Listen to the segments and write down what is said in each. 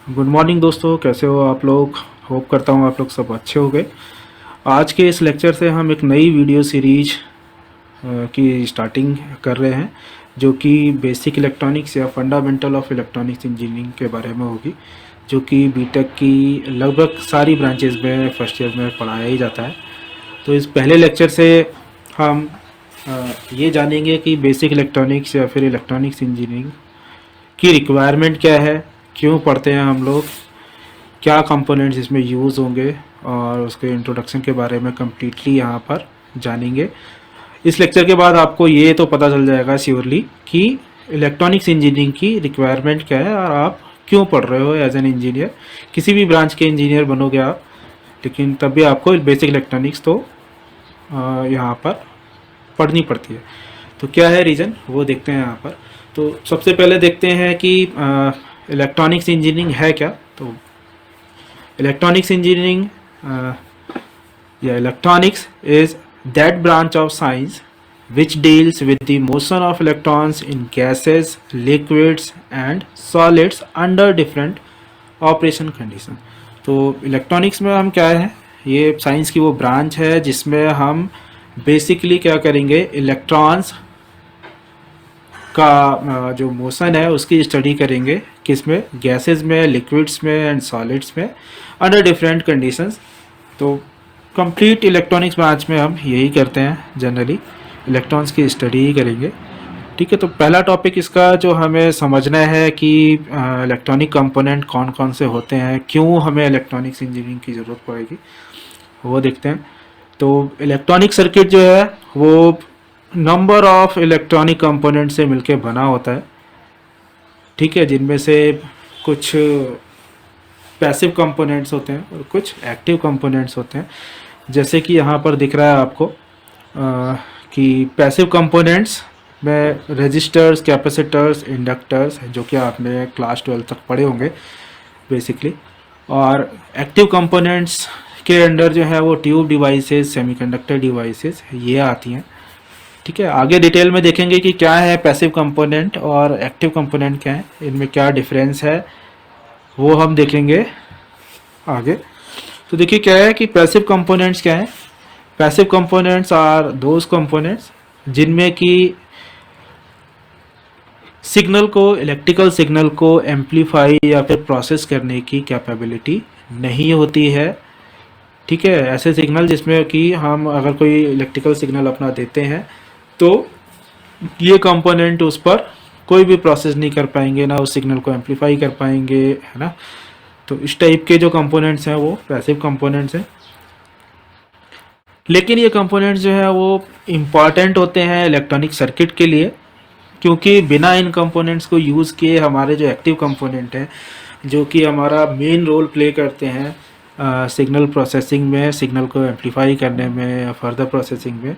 Good morning दोस्तों, कैसे हो आप लोग। होप करता हूँ आप लोग सब अच्छे हो गए। आज के इस लेक्चर से हम एक नई वीडियो सीरीज की स्टार्टिंग कर रहे हैं, जो कि बेसिक इलेक्ट्रॉनिक्स या फंडामेंटल ऑफ इलेक्ट्रॉनिक्स इंजीनियरिंग के बारे में होगी, जो कि बीटेक की लगभग सारी ब्रांचेज में फर्स्ट ईयर में पढ़ाया ही जाता है। तो इस पहले लेक्चर से हम ये जानेंगे कि बेसिक इलेक्ट्रॉनिक्स या फिर इलेक्ट्रॉनिक्स इंजीनियरिंग की रिक्वायरमेंट क्या है, क्यों पढ़ते हैं हम लोग, क्या कंपोनेंट्स इसमें यूज़ होंगे, और उसके इंट्रोडक्शन के बारे में कम्प्लीटली यहाँ पर जानेंगे। इस लेक्चर के बाद आपको ये तो पता चल जाएगा श्योरली कि इलेक्ट्रॉनिक्स इंजीनियरिंग की रिक्वायरमेंट क्या है और आप क्यों पढ़ रहे हो एज एन इंजीनियर। किसी भी ब्रांच के इंजीनियर बनोगे आप, लेकिन तब भी आपको बेसिक इलेक्ट्रॉनिक्स तो यहाँ पर पढ़नी पड़ती है। तो क्या है रीज़न, वो देखते हैं यहाँ पर। तो सबसे पहले देखते हैं कि इलेक्ट्रॉनिक्स इंजीनियरिंग है क्या। तो इलेक्ट्रॉनिक्स इंजीनियरिंग या electronics is that branch of science which deals with the motion of electrons in gases, liquids and solids under different operation condition। तो इलेक्ट्रॉनिक्स में हम क्या है, ये साइंस की वो ब्रांच है जिसमें हम बेसिकली क्या करेंगे, इलेक्ट्रॉन्स का जो मोशन है उसकी स्टडी करेंगे। किस में, गैसेस में, लिक्विड्स में एंड सॉलिड्स में अंडर डिफरेंट कंडीशंस। तो कंप्लीट इलेक्ट्रॉनिक्स ब्रांच में हम यही करते हैं, जनरली इलेक्ट्रॉन्स की स्टडी ही करेंगे। ठीक है, तो पहला टॉपिक इसका जो हमें समझना है कि इलेक्ट्रॉनिक कंपोनेंट कौन कौन से होते हैं, क्यों हमें इलेक्ट्रॉनिक्स इंजीनियरिंग की ज़रूरत पड़ेगी, वो देखते हैं। तो इलेक्ट्रॉनिक सर्किट जो है वो नंबर ऑफ इलेक्ट्रॉनिक कंपोनेंट से मिलके बना होता है। ठीक है, जिनमें से कुछ पैसिव कंपोनेंट्स होते हैं और कुछ एक्टिव कंपोनेंट्स होते हैं। जैसे कि यहाँ पर दिख रहा है आपको कि पैसिव कंपोनेंट्स में रेजिस्टर्स, कैपेसिटर्स, इंडक्टर्स, जो कि आपने क्लास 12 तक पढ़े होंगे बेसिकली। और एक्टिव कंपोनेंट्स के अंडर जो है वो ट्यूब डिवाइसेस, सेमीकंडक्टर डिवाइसेस ये आती हैं। ठीक है, आगे डिटेल में देखेंगे कि क्या है पैसिव कंपोनेंट और एक्टिव कंपोनेंट क्या है, इनमें क्या डिफरेंस है, वो हम देखेंगे आगे। तो देखिए क्या है कि पैसिव कंपोनेंट्स क्या है। Passive components are those components जिनमें कि सिग्नल को, इलेक्ट्रिकल सिग्नल को एम्पलीफाई या फिर प्रोसेस करने की कैपेबिलिटी नहीं होती है। ठीक है, ऐसे सिग्नल जिसमें कि हम अगर कोई इलेक्ट्रिकल सिग्नल अपना देते हैं तो ये कंपोनेंट उस पर कोई भी प्रोसेस नहीं कर पाएंगे, ना उस सिग्नल को एम्पलीफाई कर पाएंगे, है ना। तो इस टाइप के जो कंपोनेंट्स हैं वो पैसिव कंपोनेंट्स हैं। लेकिन ये कंपोनेंट्स जो है वो इम्पॉर्टेंट होते हैं इलेक्ट्रॉनिक सर्किट के लिए, क्योंकि बिना इन कंपोनेंट्स को यूज़ किए हमारे जो एक्टिव कंपोनेंट हैं, जो कि हमारा मेन रोल प्ले करते हैं सिग्नल प्रोसेसिंग में, सिग्नल को एम्पलीफाई करने में या फर्दर प्रोसेसिंग में,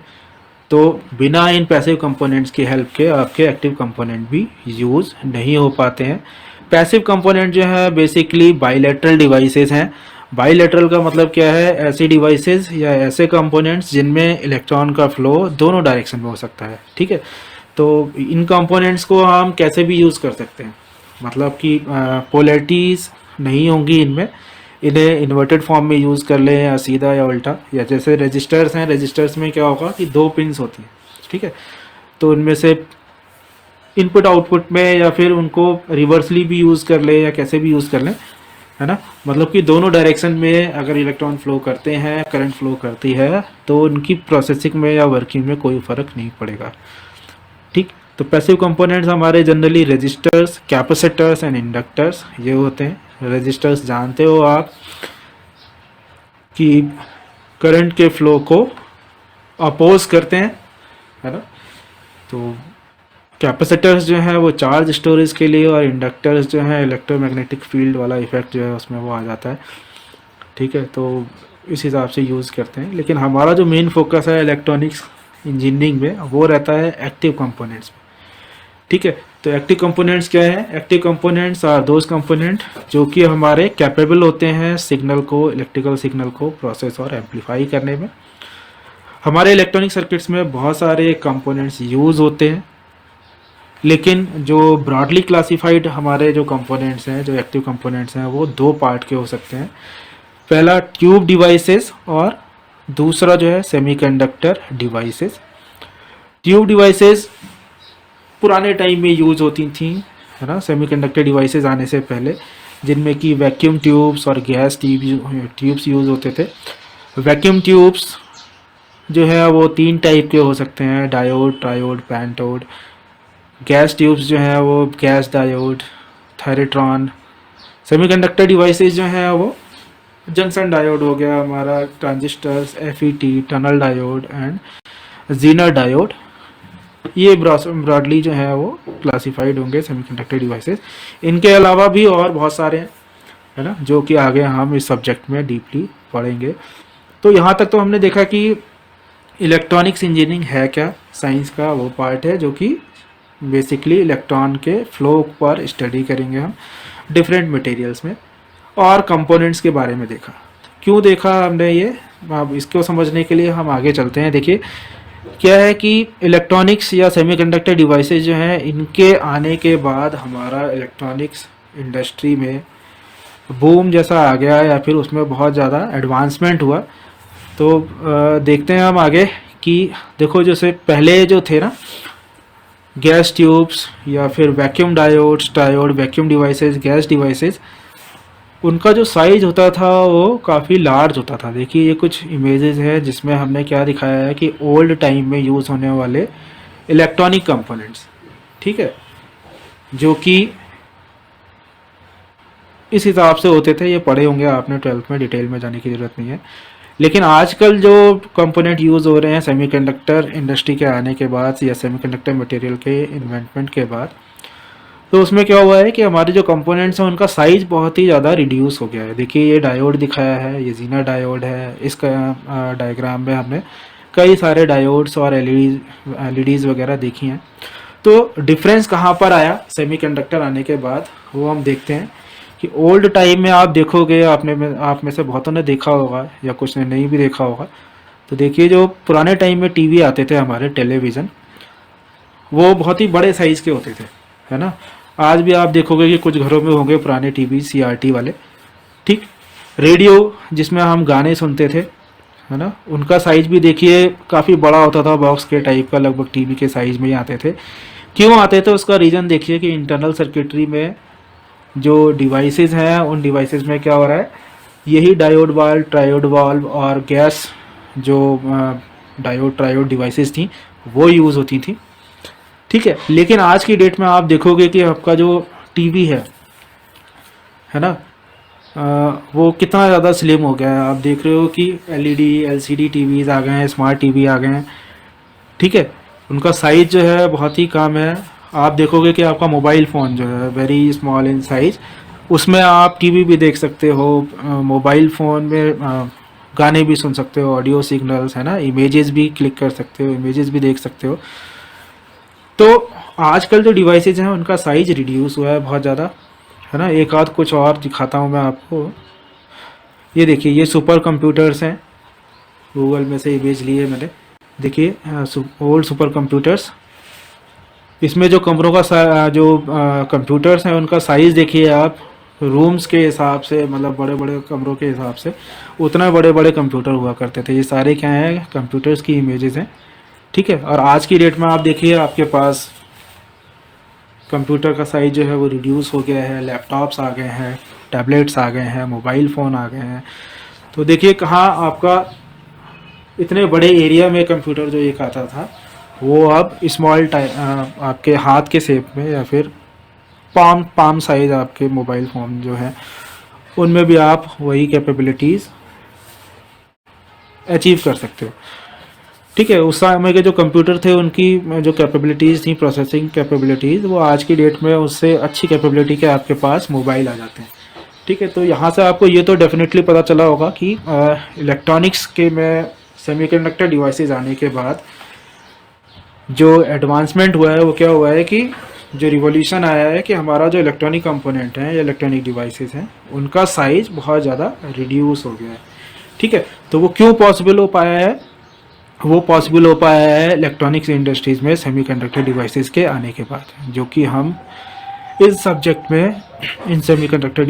तो बिना इन पैसिव कंपोनेंट्स की हेल्प के आपके एक्टिव कंपोनेंट भी यूज़ नहीं हो पाते हैं। पैसिव कंपोनेंट जो है बेसिकली बाइलेटरल डिवाइसेस हैं। बाइलेटरल का मतलब क्या है, ऐसी डिवाइसेस या ऐसे कंपोनेंट्स जिनमें इलेक्ट्रॉन का फ्लो दोनों डायरेक्शन में हो सकता है। ठीक है, तो इन कंपोनेंट्स को हम कैसे भी यूज़ कर सकते हैं, मतलब कि पोलैरिटीज़ नहीं होंगी इनमें, इन्हें इन्वर्टेड फॉर्म में यूज़ कर लें या सीधा या उल्टा। या जैसे रजिस्टर्स हैं, रजिस्टर्स में क्या होगा कि दो पिन्स होती हैं। ठीक है, तो उनमें से इनपुट आउटपुट में या फिर उनको रिवर्सली भी यूज़ कर लें या कैसे भी यूज़ कर लें, है ना। मतलब कि दोनों डायरेक्शन में अगर इलेक्ट्रॉन फ्लो करते हैं, करंट फ्लो करती है, तो उनकी प्रोसेसिंग में या वर्किंग में कोई फ़र्क नहीं पड़ेगा। ठीक, तो पैसिव कंपोनेंट्स हमारे generally resistors, capacitors and inductors ये होते हैं। रेजिस्टर्स जानते हो आप कि करंट के फ्लो को अपोज करते हैं, है ना। तो कैपेसिटर्स जो है वो चार्ज स्टोरेज के लिए, और इंडक्टर्स जो है इलेक्ट्रोमैग्नेटिक फील्ड वाला इफेक्ट जो है उसमें वो आ जाता है। ठीक है, तो इस हिसाब से यूज़ करते हैं। लेकिन हमारा जो मेन फोकस है इलेक्ट्रॉनिक्स इंजीनियरिंग में वो रहता है एक्टिव कंपोनेंट्स में। ठीक है, तो एक्टिव कंपोनेंट्स क्या है, active components are those component जो कि हमारे कैपेबल होते हैं सिग्नल को, इलेक्ट्रिकल सिग्नल को प्रोसेस और एम्पलीफाई करने में। हमारे इलेक्ट्रॉनिक सर्किट्स में बहुत सारे कंपोनेंट्स यूज़ होते हैं, लेकिन जो ब्रॉडली क्लासिफाइड हमारे जो कंपोनेंट्स हैं, जो एक्टिव कंपोनेंट्स हैं, वो दो पार्ट के हो सकते हैं। पहला ट्यूब डिवाइसेस और दूसरा जो है सेमीकंडक्टर डिवाइसेस। ट्यूब डिवाइसेस पुराने टाइम में यूज़ होती थी, है ना, सेमीकंडक्टर डिवाइसेस आने से पहले, जिनमें कि वैक्यूम ट्यूब्स और गैस ट्यूब्स यूज़ होते थे। वैक्यूम ट्यूब्स जो है वो तीन टाइप के हो सकते हैं, diode, triode, pentode. Gas tubes जो है वो गैस डायोड, थायरेट्रॉन। सेमीकंडक्टर डिवाइसेस जो हैं वो जंक्शन डायोड हो गया हमारा, transistors, FET, tunnel diode and Zener diode. ये ब्रॉडली जो है वो क्लासिफाइड होंगे सेमीकंडक्टर डिवाइसेस। इनके अलावा भी और बहुत सारे हैं, है ना, जो कि आगे हम इस सब्जेक्ट में डीपली पढ़ेंगे। तो यहाँ तक तो हमने देखा कि इलेक्ट्रॉनिक्स इंजीनियरिंग है क्या, साइंस का वो पार्ट है जो कि बेसिकली इलेक्ट्रॉन के फ्लो पर स्टडी करेंगे हम डिफरेंट मटेरियल्स में। और कंपोनेंट्स के बारे में देखा। क्यों देखा हमने ये, अब इसको समझने के लिए हम आगे चलते हैं। देखिए क्या है कि इलेक्ट्रॉनिक्स या सेमीकंडक्टर डिवाइसेस जो हैं, इनके आने के बाद हमारा इलेक्ट्रॉनिक्स इंडस्ट्री में बूम जैसा आ गया, या फिर उसमें बहुत ज़्यादा एडवांसमेंट हुआ। तो देखते हैं हम आगे कि देखो जैसे पहले जो थे ना गैस ट्यूब्स या फिर vacuum diodes, triode, vacuum devices, gas devices, उनका जो साइज होता था वो काफ़ी लार्ज होता था। देखिए ये कुछ इमेजेस है जिसमें हमने क्या दिखाया है कि ओल्ड टाइम में यूज़ होने वाले इलेक्ट्रॉनिक कंपोनेंट्स, ठीक है, जो कि इस हिसाब से होते थे। ये पढ़े होंगे आपने 12th में, डिटेल में जाने की ज़रूरत नहीं है। लेकिन आजकल जो कंपोनेंट यूज़ हो रहे हैं सेमीकंडक्टर इंडस्ट्री के आने के बाद या सेमीकंडक्टर मटेरियल के इन्वेंटमेंट के बाद, तो उसमें क्या हुआ है कि हमारे जो कंपोनेंट्स हैं उनका साइज बहुत ही ज़्यादा रिड्यूस हो गया है। देखिए ये डायोड दिखाया है, ये जीनर डायोड है। इसका डायग्राम में हमने कई सारे डायोड्स और एलईडीज़ वगैरह देखी हैं। तो डिफरेंस कहाँ पर आया सेमीकंडक्टर आने के बाद, वो हम देखते हैं कि ओल्ड टाइम में आप देखोगे, आप में से बहुतों ने देखा होगा या कुछ ने नहीं भी देखा होगा। तो देखिए जो पुराने टाइम में टीवी आते थे हमारे, टेलीविज़न, वो बहुत ही बड़े साइज़ के होते थे, है ना। आज भी आप देखोगे कि कुछ घरों में होंगे पुराने टीवी सीआरटी वाले, ठीक। रेडियो जिसमें हम गाने सुनते थे, है ना, उनका साइज़ भी देखिए काफ़ी बड़ा होता था, बॉक्स के टाइप का, लगभग टीवी के साइज़ में ही आते थे। क्यों आते थे उसका रीज़न देखिए कि इंटरनल सर्किटरी में जो डिवाइसेस हैं उन डिवाइसेस में क्या हो रहा है, यही डायोड वाल्व, ट्रायोड वाल्व और गैस जो डायोड ट्रायोड डिवाइसेस थी वो यूज़ होती थी, ठीक है। लेकिन आज की डेट में आप देखोगे कि आपका जो टीवी है ना, वो कितना ज़्यादा स्लिम हो गया है। आप देख रहे हो कि एलईडी एलसीडी टीवीज़ आ गए हैं, स्मार्ट टीवी आ गए हैं, ठीक है। उनका साइज़ जो है बहुत ही कम है। आप देखोगे कि आपका मोबाइल फ़ोन जो है वेरी स्मॉल इन साइज़, उसमें आप टीवी भी देख सकते हो, मोबाइल फ़ोन में गाने भी सुन सकते हो, ऑडियो सिग्नल्स, है ना, इमेजेस भी क्लिक कर सकते हो, इमेजेस भी देख सकते हो। तो आजकल जो डिवाइसेज हैं उनका साइज़ रिड्यूस हुआ है बहुत ज़्यादा, है ना। एक आध कुछ और दिखाता हूँ मैं आपको। ये देखिए ये सुपर कंप्यूटर्स हैं, गूगल में से इमेज लिए मैंने। देखिए ओल्ड सुपर कंप्यूटर्स, इसमें जो कमरों का जो कंप्यूटर्स हैं उनका साइज़ देखिए आप, रूम्स के हिसाब से, मतलब बड़े बड़े कमरों के हिसाब से उतना बड़े बड़े कंप्यूटर हुआ करते थे। ये सारे क्या हैं, कंप्यूटर्स की इमेजेस हैं, ठीक है। और आज की डेट में आप देखिए आपके पास कंप्यूटर का साइज़ जो है वो रिड्यूस हो गया है, लैपटॉप्स आ गए हैं, टैबलेट्स आ गए हैं, मोबाइल फ़ोन आ गए हैं। तो देखिए कहाँ आपका इतने बड़े एरिया में कंप्यूटर जो एक आता था वो अब स्मॉल आपके हाथ के शेप में या फिर पाम साइज़ आपके मोबाइल फ़ोन जो है उनमें भी आप वही कैपेबिलिटीज़ अचीव कर सकते हो, ठीक है। उस समय के जो कंप्यूटर थे उनकी जो कैपेबिलिटीज़ थी, प्रोसेसिंग कैपेबिलिटीज़, वो आज की डेट में उससे अच्छी कैपेबिलिटी के आपके पास मोबाइल आ जाते हैं, ठीक है। तो यहाँ से आपको ये तो डेफिनेटली पता चला होगा कि इलेक्ट्रॉनिक्स के में सेमीकंडक्टर डिवाइसेस आने के बाद जो एडवांसमेंट हुआ है वो क्या हुआ है कि जो रिवॉल्यूशन आया है कि हमारा जो इलेक्ट्रॉनिक कंपोनेंट हैं या इलेक्ट्रॉनिक डिवाइसेस हैं उनका साइज़ बहुत ज़्यादा रिड्यूस हो गया है, ठीक है। तो वो क्यों पॉसिबल हो पाया है, वो पॉसिबल हो पाया है इलेक्ट्रॉनिक्स इंडस्ट्रीज़ में सेमीकंडक्टर डिवाइसेस के आने के बाद, जो कि हम इस सब्जेक्ट में इन सेमीकंडक्टर